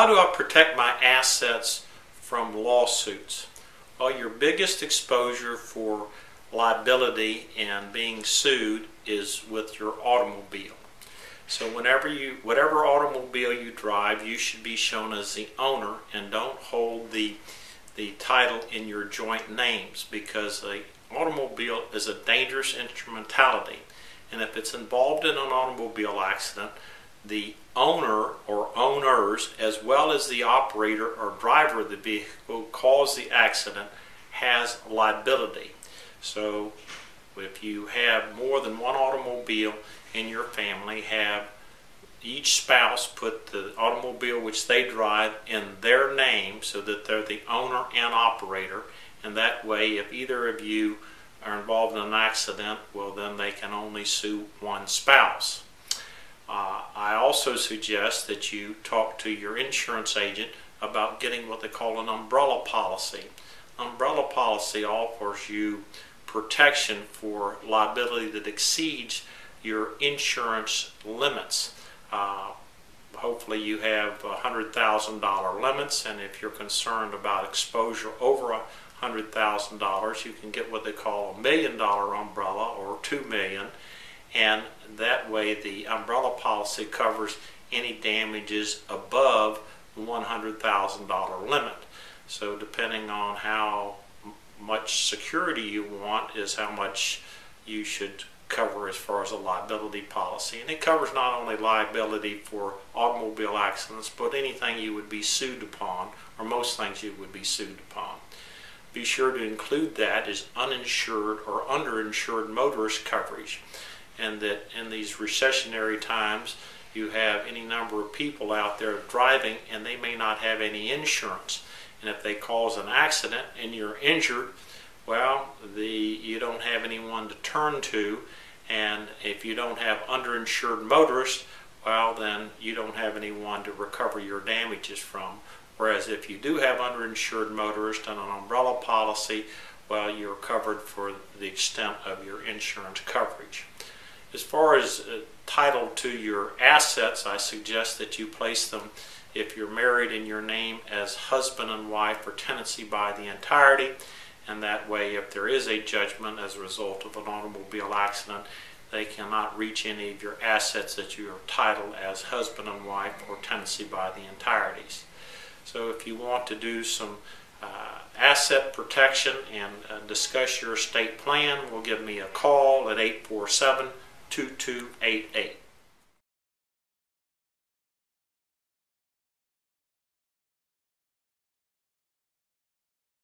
How do I protect my assets from lawsuits? Well, your biggest exposure for liability and being sued is with your automobile. So whatever automobile you drive, you should be shown as the owner and don't hold the title in your joint names, because the automobile is a dangerous instrumentality, and if it's involved in an automobile accident, the owner or owners, as well as the operator or driver of the vehicle who caused the accident, has liability. So if you have more than one automobile in your family, have each spouse put the automobile which they drive in their name so that they're the owner and operator, and that way if either of you are involved in an accident, well, then they can only sue one spouse. I also suggest that you talk to your insurance agent about getting what they call an umbrella policy. Umbrella policy offers you protection for liability that exceeds your insurance limits. Hopefully you have $100,000 limits, and if you're concerned about exposure over $100,000, you can get what they call $1 million umbrella, or $2 million, and that way the umbrella policy covers any damages above the $100,000 limit. So depending on how much security you want is how much you should cover as far as a liability policy. And it covers not only liability for automobile accidents, but anything you would be sued upon, or most things you would be sued upon. Be sure to include that as uninsured or underinsured motorist coverage, and that in these recessionary times you have any number of people out there driving and they may not have any insurance, and if they cause an accident and you're injured, well, you don't have anyone to turn to, and if you don't have underinsured motorists, well, then you don't have anyone to recover your damages from. Whereas if you do have underinsured motorists and an umbrella policy, well, you're covered for the extent of your insurance coverage. As far as title to your assets, I suggest that you place them, if you're married, in your name as husband and wife for tenancy by the entirety, and that way if there is a judgment as a result of an automobile accident, they cannot reach any of your assets that you are titled as husband and wife or tenancy by the entireties. So if you want to do some asset protection and discuss your estate plan, well, give me a call at 847-2288.